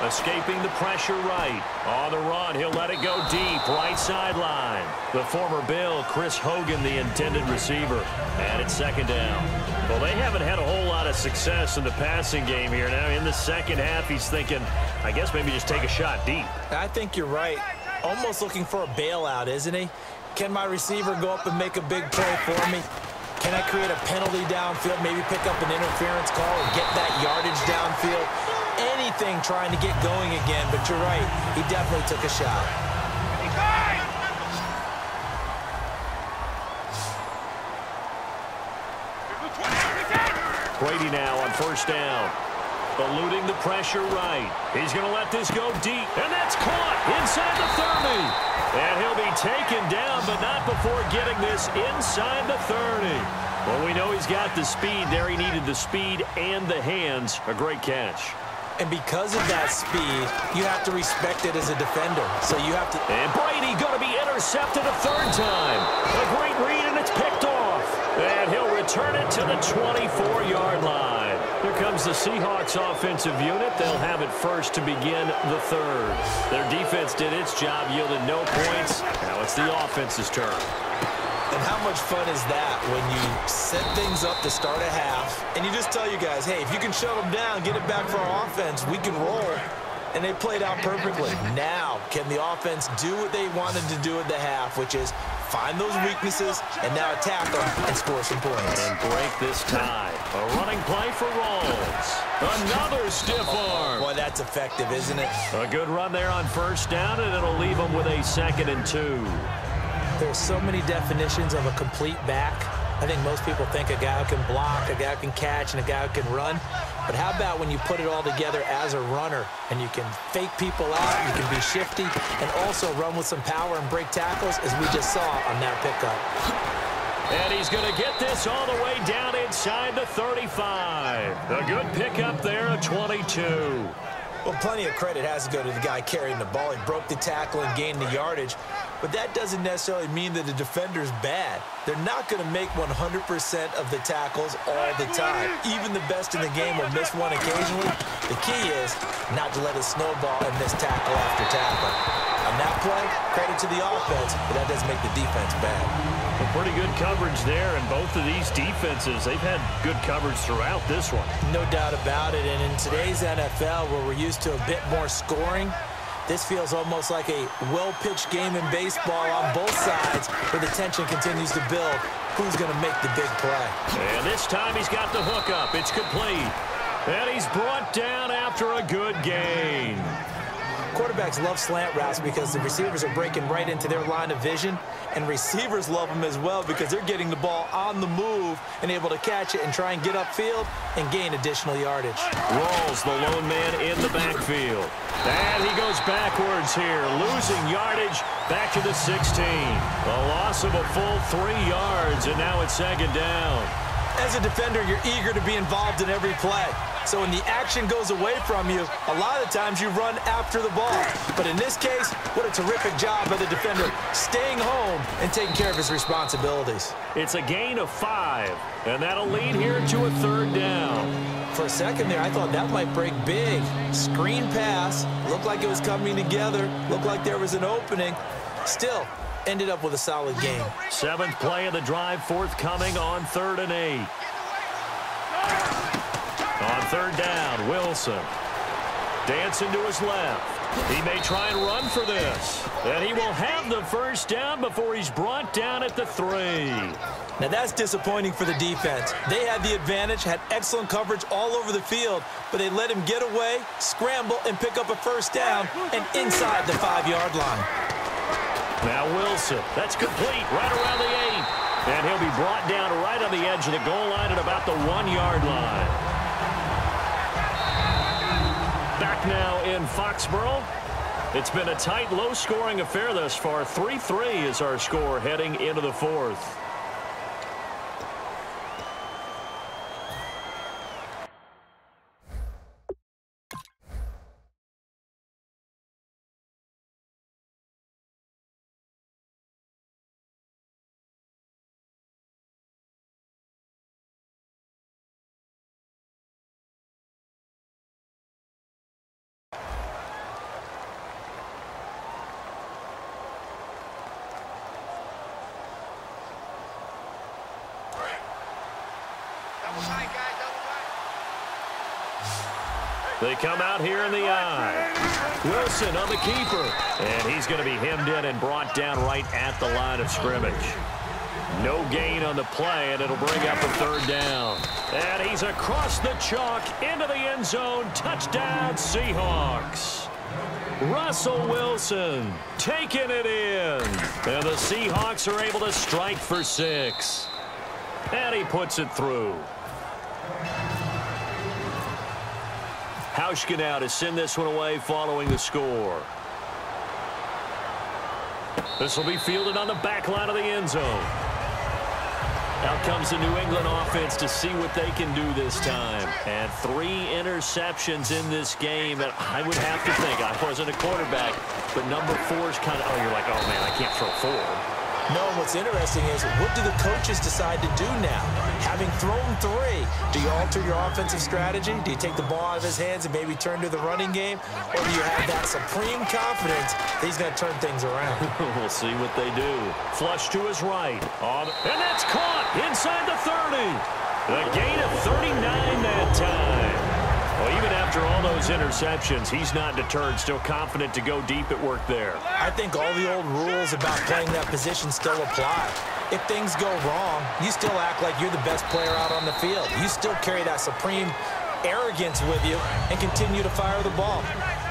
Escaping the pressure right. On the run, he'll let it go deep, right sideline. The former Bill, Chris Hogan, the intended receiver. And it's second down. Well, they haven't had a whole lot of success in the passing game here. Now, in the second half, he's thinking, I guess maybe just take a shot deep. I think you're right. Almost looking for a bailout, isn't he? Can my receiver go up and make a big play for me? Can I create a penalty downfield, maybe pick up an interference call or get that yardage downfield? Anything trying to get going again, but you're right. He definitely took a shot. Brady now on first down. Eluding the pressure right. He's going to let this go deep, and that's caught inside the 30. And he'll be taken down, but not before getting this inside the 30. Well, we know he's got the speed there. He needed the speed and the hands. A great catch. And because of that speed, you have to respect it as a defender. So you have to... And Brady going to be intercepted a third time. A great read, and it's picked off. And he'll return it to the 24-yard line. Here comes the Seahawks offensive unit. They'll have it first to begin the third. Their defense did its job, yielded no points. Now it's the offense's turn. And how much fun is that when you set things up to start a half, and you just tell you guys, hey, if you can shut them down, get it back for our offense, we can roll. And they played out perfectly. Now, can the offense do what they wanted to do at the half, which is find those weaknesses and now attack them and score some points. And break this tie. A running play for Rawls. Another stiff arm. Boy, that's effective, isn't it? A good run there on first down, and it'll leave them with a 2nd and 2. There's so many definitions of a complete back. I think most people think a guy who can block, a guy who can catch, and a guy who can run. But how about when you put it all together as a runner and you can fake people out, you can be shifty, and also run with some power and break tackles, as we just saw on that pickup. And he's going to get this all the way down inside the 35. A good pickup there, a 22. Well, plenty of credit has to go to the guy carrying the ball. He broke the tackle and gained the yardage. But that doesn't necessarily mean that the defender's bad. They're not going to make 100% of the tackles all the time. Even the best in the game will miss one occasionally. The key is not to let it snowball and miss tackle after tackle. On that play, credit to the offense, but that doesn't make the defense bad. Well, pretty good coverage there, and both of these defenses, they've had good coverage throughout this one. No doubt about it, and in today's NFL, where we're used to a bit more scoring, this feels almost like a well-pitched game in baseball on both sides, where the tension continues to build. Who's going to make the big play? And this time he's got the hook up. It's complete. And he's brought down after a good gain. Quarterbacks love slant routes because the receivers are breaking right into their line of vision, and receivers love them as well because they're getting the ball on the move and able to catch it and try and get upfield and gain additional yardage. Rawls, the lone man in the backfield. And he goes backwards here, losing yardage back to the 16. A loss of a full 3 yards, and now it's 2nd down. As a defender, you're eager to be involved in every play. So when the action goes away from you, a lot of times you run after the ball. But in this case, what a terrific job by the defender staying home and taking care of his responsibilities. It's a gain of 5, and that'll lead here to a 3rd down. For a second there, I thought that might break big. Screen pass, looked like it was coming together, looked like there was an opening. Still, ended up with a solid game. 7th play of the drive forthcoming on 3rd and 8. On 3rd down, Wilson. Dancing to his left. He may try and run for this. And he will have the first down before he's brought down at the 3. Now that's disappointing for the defense. They had the advantage, had excellent coverage all over the field, but they let him get away, scramble, and pick up a first down, and inside the 5-yard line. Now Wilson, that's complete, right around the 8. And he'll be brought down right on the edge of the goal line at about the 1-yard line. Back now in Foxborough. It's been a tight, low-scoring affair thus far. 3-3 is our score heading into the 4th. They come out here in the eye. Wilson on the keeper. And he's going to be hemmed in and brought down right at the line of scrimmage. No gain on the play, and it'll bring up a third down. And he's across the chalk into the end zone. Touchdown, Seahawks. Russell Wilson taking it in. And the Seahawks are able to strike for 6. And he puts it through. Hauschka now to send this one away following the score. This will be fielded on the back line of the end zone. Out comes the New England offense to see what they can do this time. And 3 interceptions in this game. And I would have to think, I wasn't a quarterback, but number 4 is kind of, oh, you're like, oh, man, I can't throw 4. No, what's interesting is, what do the coaches decide to do now? Having thrown 3, do you alter your offensive strategy? Do you take the ball out of his hands and maybe turn to the running game? Or do you have that supreme confidence that he's going to turn things around? We'll see what they do. Flush to his right. And that's caught inside the 30. A gain of 39 that time. Well, even after all those interceptions, he's not deterred, still confident to go deep at work there. I think all the old rules about playing that position still apply. If things go wrong, you still act like you're the best player out on the field. You still carry that supreme arrogance with you and continue to fire the ball.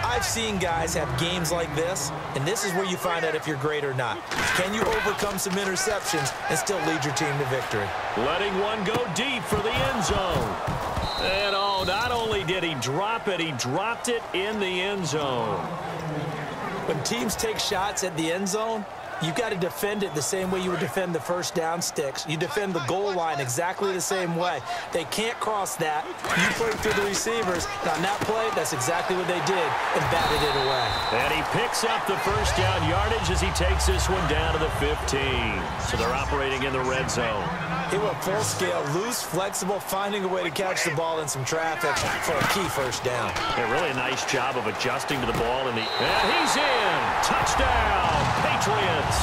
I've seen guys have games like this, and this is where you find out if you're great or not. Can you overcome some interceptions and still lead your team to victory? Letting one go deep for the end zone. And oh, not only did he drop it, he dropped it in the end zone. When teams take shots at the end zone, you've got to defend it the same way you would defend the first down sticks. You defend the goal line exactly the same way. They can't cross that. You play through the receivers. And on that play, that's exactly what they did and batted it away. And he picks up the first down yardage as he takes this one down to the 15. So they're operating in the red zone. He went full scale, loose, flexible, finding a way to catch the ball in some traffic for a key first down. Yeah, really a nice job of adjusting to the ball. And he's in. Touchdown, Patriots.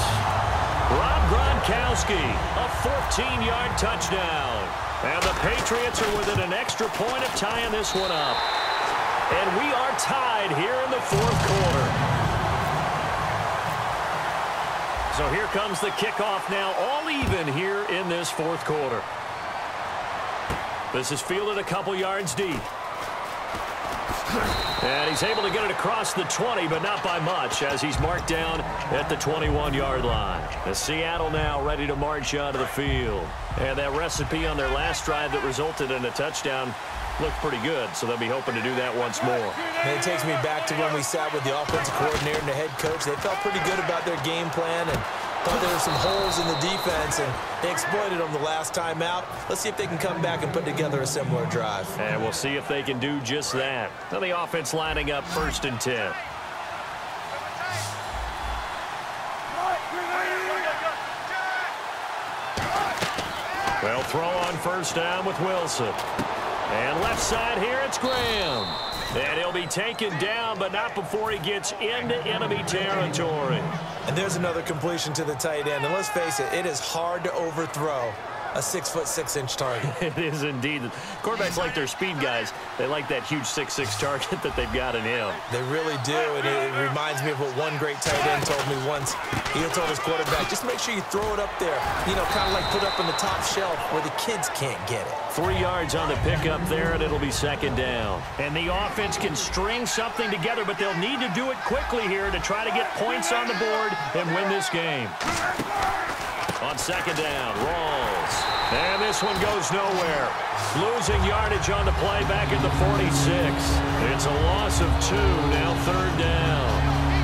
Rob Gronkowski, a 14-yard touchdown. And the Patriots are within an extra point of tying this one up. And we are tied here in the fourth quarter. So here comes the kickoff now, all even here in this fourth quarter. This is fielded a couple yards deep. And he's able to get it across the 20, but not by much, as he's marked down at the 21-yard line. The Seattle now ready to march onto the field. And that recipe on their last drive that resulted in a touchdown looked pretty good, so they'll be hoping to do that once more. And it takes me back to when we sat with the offensive coordinator and the head coach. They felt pretty good about their game plan and thought there were some holes in the defense, and they exploited them the last time out. Let's see if they can come back and put together a similar drive. And we'll see if they can do just that. Now the offense lining up 1st and 10. Well, throw on first down with Wilson. And left side here, it's Graham. And he'll be taken down, but not before he gets into enemy territory. And there's another completion to the tight end. And let's face it, it is hard to overthrow a 6'6" target. It is indeed. Quarterbacks like their speed guys. They like that huge 6'6" target that they've got in him. They really do, and it reminds me of what one great tight end told me once. He told his quarterback, just make sure you throw it up there, you know, kind of like put up on the top shelf where the kids can't get it. 3 yards on the pickup there, and it'll be 2nd down. And the offense can string something together, but they'll need to do it quickly here to try to get points on the board and win this game. On 2nd down, Rawls. And this one goes nowhere. Losing yardage on the play back at the 46. It's a loss of 2, now 3rd down.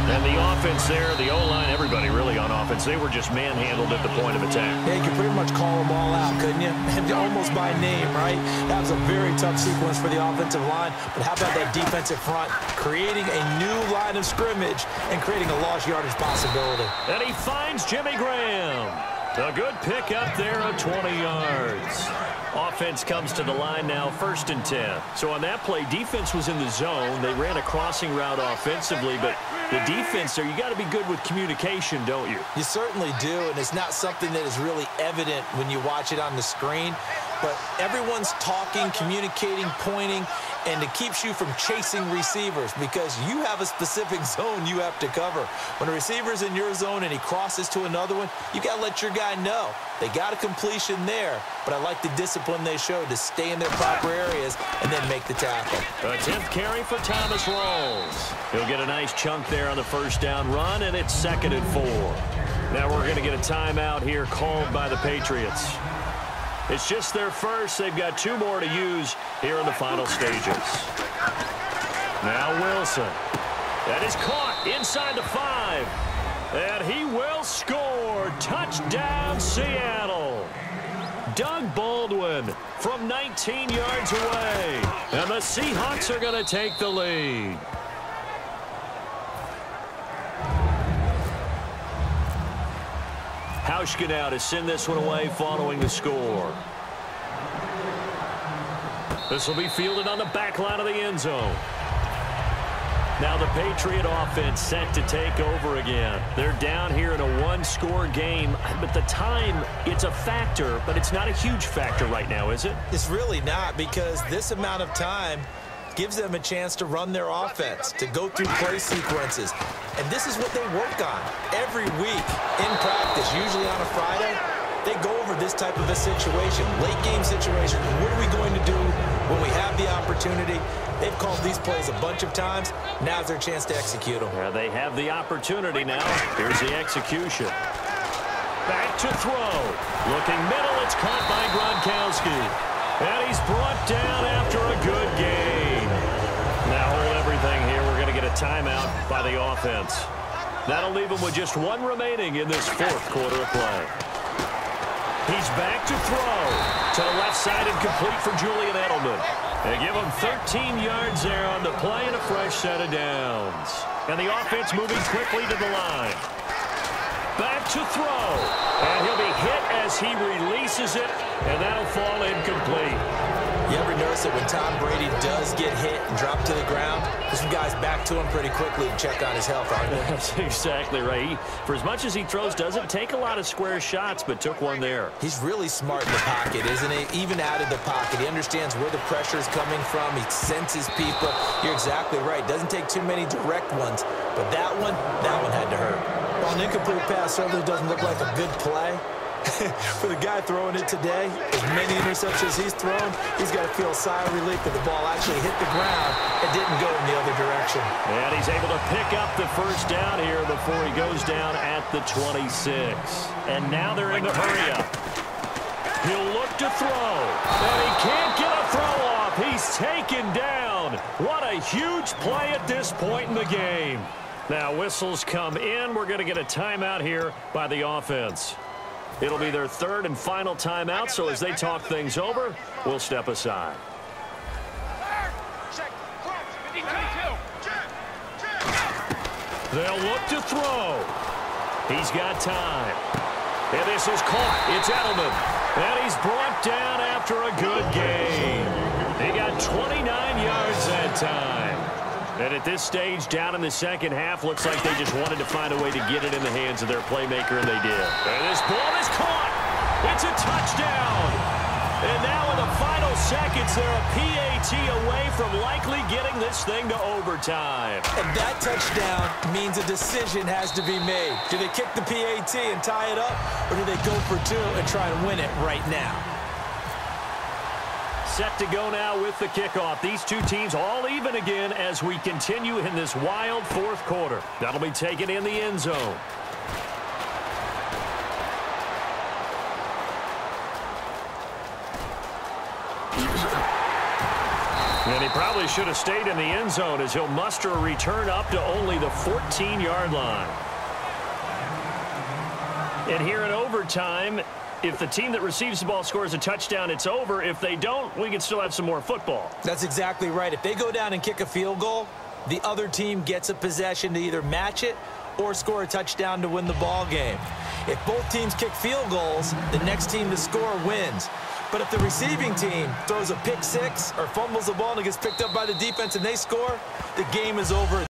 And the offense there, the O-line, everybody really on offense, they were just manhandled at the point of attack. Yeah, you could pretty much call them all out, couldn't you? And almost by name, right? That was a very tough sequence for the offensive line. But how about that defensive front creating a new line of scrimmage and creating a lost yardage possibility? And he finds Jimmy Graham. A good pick up there of 20 yards. Offense comes to the line now, 1st and 10. So on that play, defense was in the zone. They ran a crossing route offensively, but the defense there, you got to be good with communication, don't you? You certainly do, and it's not something that is really evident when you watch it on the screen. but everyone's talking, communicating, pointing, and it keeps you from chasing receivers because you have a specific zone you have to cover. When a receiver's in your zone and he crosses to another one, you got to let your guy know. They got a completion there, but I like the discipline they showed to stay in their proper areas and then make the tackle. A 10th carry for Thomas Rawls. He'll get a nice chunk there on the first down run, and it's 2nd and 4. Now we're going to get a timeout here called by the Patriots. It's just their first. They've got 2 more to use here in the final stages. Now Wilson. That is caught inside the 5. And he will score. Touchdown, Seattle. Doug Baldwin from 19 yards away. And the Seahawks are going to take the lead. Hauschka now to send this one away following the score. This will be fielded on the back line of the end zone. Now the Patriot offense set to take over again. They're down here in a 1-score game, but the time, it's a factor, but it's not a huge factor right now, is it? It's really not, because this amount of time gives them a chance to run their offense, to go through play sequences. And this is what they work on every week in practice, usually on a Friday. They go over this type of a situation, late game situation. What are we going to do when we have the opportunity? They've called these plays a bunch of times. Now's their chance to execute them. Yeah, they have the opportunity now. Here's the execution. Back to throw. Looking middle, it's caught by Gronkowski. And he's brought down after a good gain. Now hold everything here. We're going to get a timeout by the offense. That'll leave him with just 1 remaining in this 4th quarter of play. He's back to throw. To the left side and complete for Julian Edelman. They give him 13 yards there on the play and a fresh set of downs. And the offense moving quickly to the line. Back to throw. And he'll be hit as he releases it, and that'll fall incomplete. You ever notice that when Tom Brady does get hit and drop to the ground, there's some guys back to him pretty quickly to check on his health, aren't they? That's exactly right. For as much as he throws, doesn't take a lot of square shots, but took one there. He's really smart in the pocket, isn't he? Even out of the pocket. He understands where the pressure is coming from. He senses people. You're exactly right. Doesn't take too many direct ones, but that one had to hurt. While an incomplete pass certainly doesn't look like a good play, for the guy throwing it today, as many interceptions he's thrown, he's got to feel a sigh of relief that the ball actually hit the ground and didn't go in the other direction. And he's able to pick up the first down here before he goes down at the 26. And now they're in the hurry up. He'll look to throw, and he can't get a throw off. He's taken down. What a huge play at this point in the game. Now whistles come in. We're going to get a timeout here by the offense. It'll be their 3rd and final timeout, so as they talk things over, we'll step aside. They'll look to throw. He's got time. And this is caught. It's Edelman. And he's brought down after a good gain. He got 29 yards that time. And at this stage, down in the second half, looks like they just wanted to find a way to get it in the hands of their playmaker, and they did. And this ball is caught. It's a touchdown. And now in the final seconds, they're a PAT away from likely getting this thing to overtime. And that touchdown means a decision has to be made. Do they kick the PAT and tie it up, or do they go for 2 and try and win it right now? Set to go now with the kickoff. These 2 teams all even again as we continue in this wild 4th quarter. That'll be taken in the end zone. And he probably should have stayed in the end zone as he'll muster a return up to only the 14-yard line. And here in overtime, if the team that receives the ball scores a touchdown, it's over. If they don't, we can still have some more football. That's exactly right. If they go down and kick a field goal, the other team gets a possession to either match it or score a touchdown to win the ball game. If both teams kick field goals, the next team to score wins. But if the receiving team throws a pick 6 or fumbles the ball and it gets picked up by the defense and they score, the game is over.